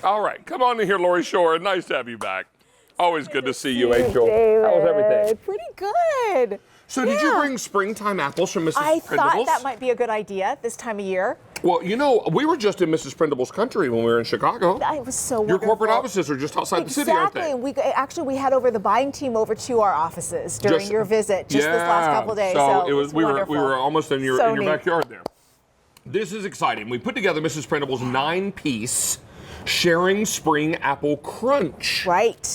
All right, come on in here, Lori Shore. Nice to have you back. Always good to see you, Angel. How was everything? Pretty good. So did you bring springtime apples from Mrs. I Prindable's? thought that might be a good idea this time of year. Well, you know, we were just in Mrs. Prindable's country when we were in Chicago. It was so Your wonderful. corporate offices are just outside the city, aren't they? Exactly. We had over the buying team over to our offices during your visit this last couple of days. So it was we wonderful. were almost in your neat. backyard there. This is exciting. We put together Mrs. Prindable's 9-piece Sharing Spring Apple Crunch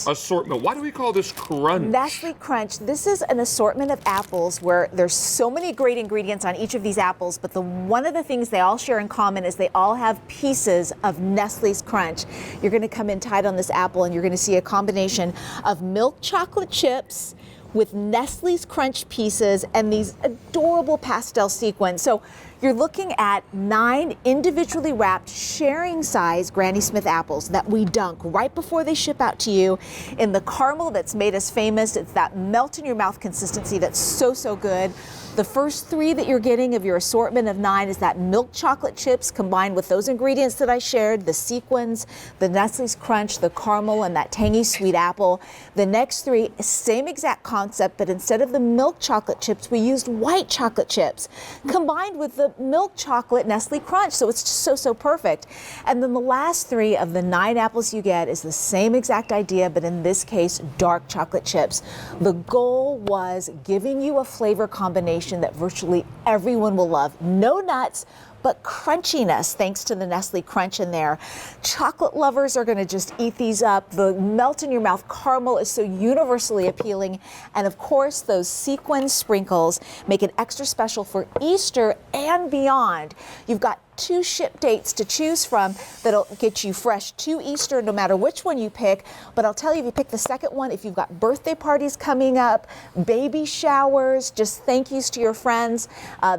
assortment. Why do we call this Crunch? Nestle Crunch. This is an assortment of apples where there's so many great ingredients on each of these apples, but one of the things they all share in common is they all have pieces of Nestle's Crunch. You're going to come in tight on this apple and you're going to see a combination of milk chocolate chips with Nestle's Crunch pieces and these adorable pastel sequins. So you're looking at 9 individually wrapped sharing size Granny Smith apples that we dunk right before they ship out to you in the caramel that's made us famous. It's that melt in your mouth consistency that's so good. The first 3 that you're getting of your assortment of 9 is that milk chocolate chips combined with those ingredients that I shared, the sequins, the Nestle's Crunch, the caramel, and that tangy sweet apple. The next 3, same exact concept, but instead of the milk chocolate chips, we used white chocolate chips combined with the milk chocolate Nestle Crunch. So it's just so perfect. And then the last 3 of the 9 apples you get is the same exact idea, but in this case, dark chocolate chips. The goal was giving you a flavor combination that virtually everyone will love. No nuts, but crunchiness thanks to the Nestle Crunch in there. Chocolate lovers are going to just eat these up. The melt in your mouth caramel is so universally appealing. And of course, those sequin sprinkles make it extra special for Easter and beyond. You've got 2 ship dates to choose from that'll get you fresh to Easter no matter which one you pick. But I'll tell you, if you pick the second one, if you've got birthday parties coming up, baby showers, just thank yous to your friends,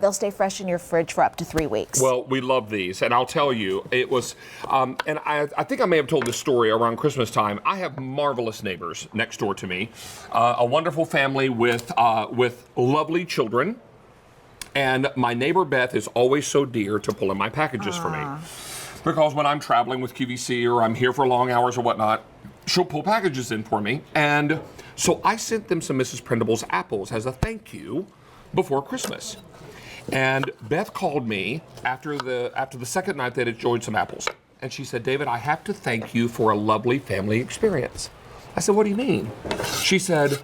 they'll stay fresh in your fridge for up to 3 weeks. Well, we love these, and I'll tell you, it was, and I think I may have told this story around Christmas time. I have marvelous neighbors next door to me, a wonderful family with lovely children. And my neighbor Beth is always so dear to pull in my packages for me. Because when I'm traveling with QVC or I'm here for long hours or whatnot, she'll pull packages in for me. And so I sent them some Mrs. Prindable's apples as a thank you before Christmas. And Beth called me after the second night they'd enjoyed some apples. And she said, David, I have to thank you for a lovely family experience. I said, what do you mean? She said,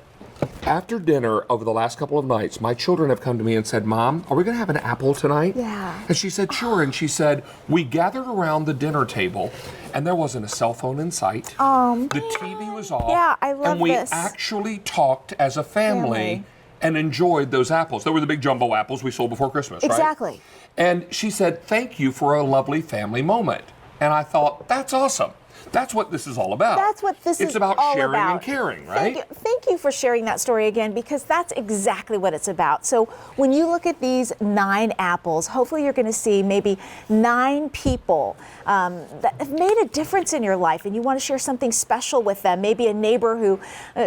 after dinner over the last couple of nights, my children have come to me and said, Mom, are we going to have an apple tonight? Yeah. And she said, sure. And she said, we gathered around the dinner table and there wasn't a cell phone in sight. The TV was off. Yeah, I love this. And we actually talked as a family and enjoyed those apples. They were the big jumbo apples we sold before Christmas, right? Exactly. And she said, thank you for a lovely family moment. And I thought, that's awesome. That's what this is all about. That's what this is all about. It's about sharing and caring, right? Thank you for sharing that story again, because that's exactly what it's about. So when you look at these 9 apples, hopefully you're going to see maybe 9 people that have made a difference in your life, and you want to share something special with them. Maybe a neighbor who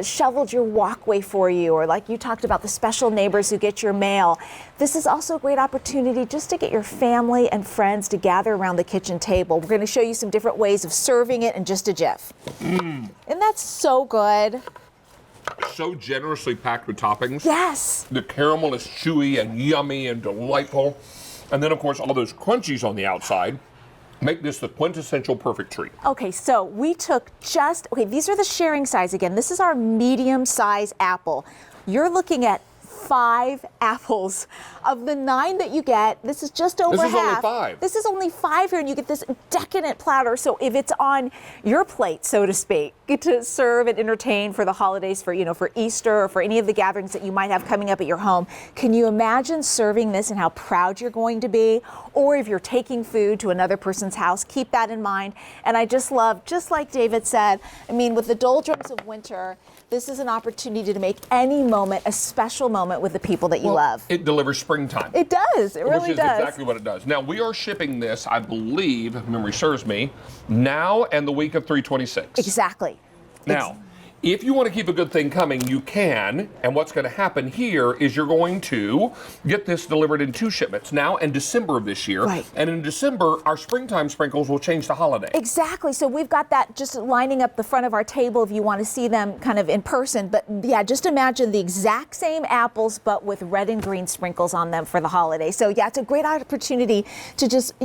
shoveled your walkway for you, or like you talked about, the special neighbors who get your mail. This is also a great opportunity just to get your family and friends to gather around the kitchen table. We're going to show you some different ways of serving it in just a jiff. And that's so good. So generously packed with toppings. Yes. The caramel is chewy and yummy and delightful. And then, of course, all those crunchies on the outside make this the quintessential perfect treat. Okay, so we took these are the sharing size again. This is our medium size apple. You're looking at 5 apples. Of the 9 that you get, this is just over half. This is only 5. This is only 5 here, and you get this decadent platter. So if it's on your plate, so to speak, get to serve and entertain for the holidays, for Easter, or for any of the gatherings that you might have coming up at your home. Can you imagine serving this and how proud you're going to be? Or if you're taking food to another person's house, keep that in mind. And I just love, just like David said, I mean, with the doldrums of winter, this is an opportunity to make any moment a special moment with the people that you love. It delivers springtime. It does. It really does. Which is exactly what it does. Now, we are shipping this, I believe, if memory serves me, now and the week of 3/26. Exactly. Now, If you want to keep a good thing coming, you can. And what's going to happen here is you're going to get this delivered in 2 shipments now in December of this year. Right. And in December, our springtime sprinkles will change to holiday. Exactly. So we've got that just lining up the front of our table if you want to see them kind of in person. But yeah, just imagine the exact same apples, but with red and green sprinkles on them for the holiday. So yeah, it's a great opportunity to just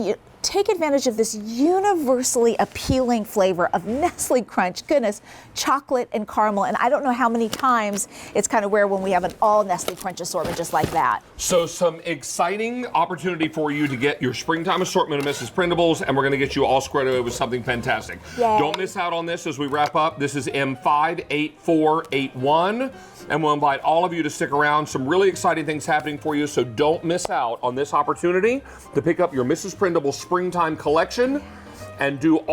take advantage of this universally appealing flavor of Nestle Crunch. Goodness, chocolate and caramel. And I don't know how many times it's kind of rare when we have an all Nestle Crunch assortment just like that. So some exciting opportunity for you to get your springtime assortment of Mrs. Prindables, and we're going to get you all squared away with something fantastic. Yay. Don't miss out on this as we wrap up. This is M58481, and we'll invite all of you to stick around. Some really exciting things happening for you, so don't miss out on this opportunity to pick up your Mrs. Prindable springtime collection and do all